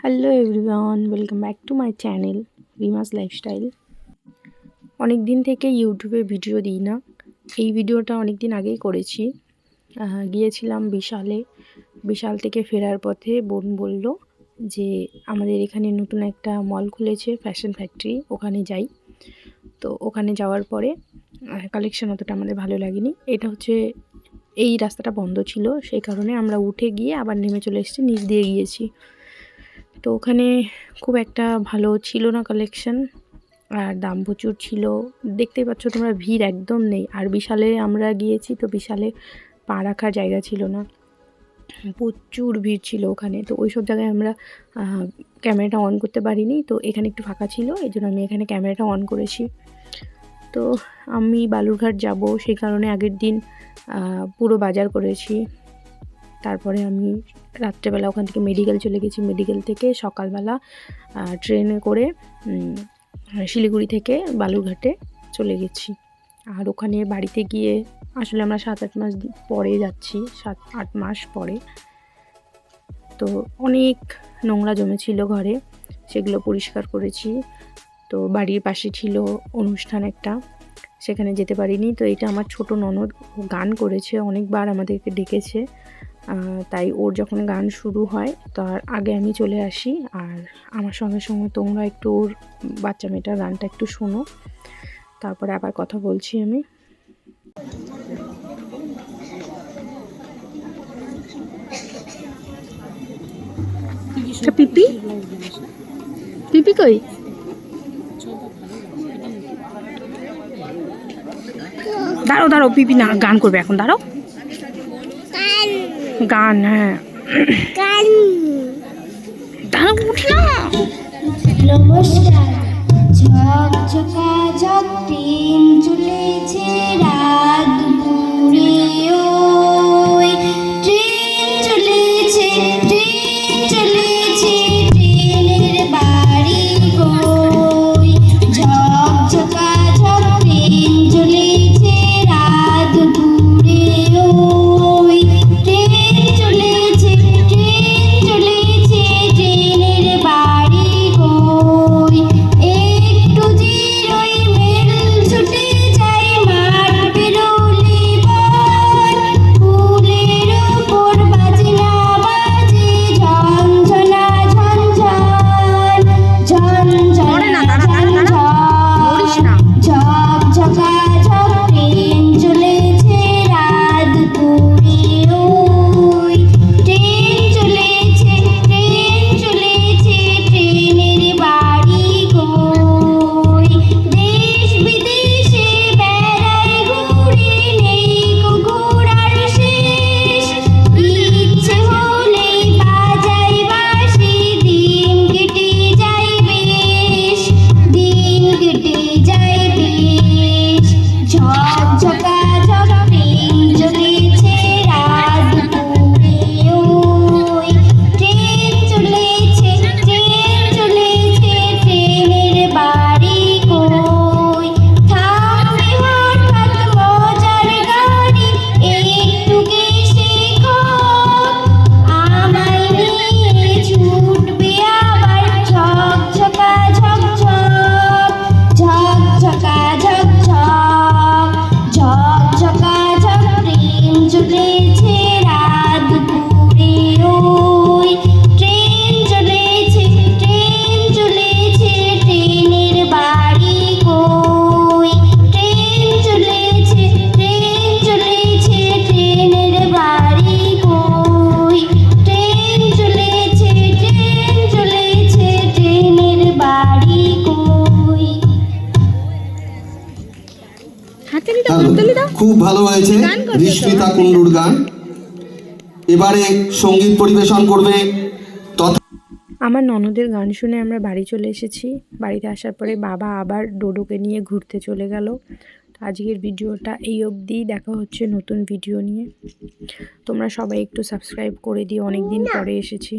Hello everyone, welcome back to my channel রিমাস lifestyle. অনেক দিন থেকে ইউটিউবে ভিডিও দিই না। এই ভিডিওটা অনেক দিন আগেই করেছি। গিয়েছিলাম বিশাল থেকে ফেরার পথে বোন বলল যে আমাদের এখানে নতুন একটা মল খুলেছে, ফ্যাশন ফ্যাক্টরি, ওখানে যাই। তো ওখানে যাওয়ার পরে কালেকশন অতটা আমাদের ভালো লাগেনি। এটা হচ্ছে এই রাস্তাটা বন্ধ ছিল, সেই কারণে আমরা উঠে গিয়ে আবার নেমে চলে এসেছি, নিচ দিয়ে গিয়েছি। তো ওখানে খুব একটা ভালো ছিল না কালেকশন, আর দাম প্রচুর ছিল। দেখতেই পাচ্ছ তোমরা, ভিড় একদম নেই। আর বিশালে আমরা গিয়েছি তো বিশালে পা রাখার জায়গা ছিল না, প্রচুর ভিড় ছিল ওখানে। তো ওই সব জায়গায় আমরা ক্যামেরাটা অন করতে পারিনি। তো এখানে একটু ফাঁকা ছিল, এই জন্য আমি এখানে ক্যামেরাটা অন করেছি। তো আমি বালুরঘাট যাব, সেই কারণে আগের দিন পুরো বাজার করেছি। তারপরে আমি রাত্রেবেলা ওখান থেকে মেডিকেল চলে গেছি। মেডিকেল থেকে সকালবেলা ট্রেনে করে শিলিগুড়ি থেকে বালুরঘাটে চলে গেছি। আর ওখানে বাড়িতে গিয়ে আসলে আমরা 7-8 মাস পরে যাচ্ছি, 7-8 মাস পরে। তো অনেক নোংরা জমেছিল ঘরে, সেগুলো পরিষ্কার করেছি। তো বাড়ির পাশে ছিল অনুষ্ঠান একটা, সেখানে যেতে পারিনি। তো এটা আমার ছোট ননদ গান করেছে, অনেকবার আমাদেরকে ডেকেছে, তাই ওর যখন গান শুরু হয় তার আগে আমি চলে আসি। আর আমার সঙ্গে সঙ্গে তোমরা একটু ওর বাচ্চা মেয়েটার গানটা একটু শোনো, তারপরে আবার কথা বলছি আমি। পিপি পিপি কই? দাঁড়াও দাঁড়াও, পিপি না গান করবে এখন, দাঁড়াও। গান, হ্যাঁ দাঁড়াও, উঠ না। নমস্কার। ঝকঝকা ঝক ট্রেন চলেছে রাত দুপুরে, ওই ট্রেন চলেছে, ট্রেন চলেছে, ট্রেনের বাড়ি কই? ঝকঝকা ঝক ট্রেন চলেছে রাত দুপুরে, ওই ট্রেন চলেছে, ট্রেন চলেছে, ট্রেনের বাড়ি কই? একটু জিরোই মেল ছুটে যাই মাঠ পেরোলে পর, ফুলের ওপর বাজনা বাজে ঝনঝনা ঝনঝন, ঝনঝনা ঝনঝন। ঝকঝকা ঝক ট্রেন চলেছে রাত দুপুরে, ওই ট্রেন চলেছে, ট্রেন চলেছে, ট্রেনের বাড়ি কই? দেশ বিদেশে বেড়ায় ঘুরে, নেই কো ঘোরার শেষ, ইচ্ছে হলেই বাজাই বাঁশি, দিন কেটে যায় বেশ, দিন কেটে যায় বেশ। ঝকঝকা ঝক ট্রেন চলেছে রাত দুপুরে, ওই ট্রেন চলেছে, ট্রেন চলেছে, ট্রেনের বাড়ি কই? থামবে হঠাৎ মজার গাড়ি, একটু গেছে আমায় নিয়ে ছুটবে আবার ঝকঝকা ঝকঝক, ঝকঝকা ঝকঝক, ঝকঝকা ঝক ট্রেন চলেছে রাত দুপুরে, ওই ট্রেন চলেছে, ট্রেন চলেছে, ট্রেনের বাড়ি কই? ট্রেন চলেছে, ট্রেন চলেছে, ট্রেনের বাড়ি কই? ট্রেন চলেছে, ট্রেন চলেছে, ট্রেনের বাড়ি কই? খুব ভালো হয়েছে রিস্মিতা কুন্ডুর গান। এবারে সঙ্গীত পরিবেশন করবে আমার ননদের গান শুনে আমরা বাড়ি চলে এসেছি। বাড়িতে আসার পরে বাবা আবার ডোডোকে নিয়ে ঘুরতে চলে গেল। তো আজকের ভিডিওটা এই অবধি, দেখা হচ্ছে নতুন ভিডিও নিয়ে। তোমরা সবাই একটু সাবস্ক্রাইব করে দিও, অনেক দিন পরে এসেছি।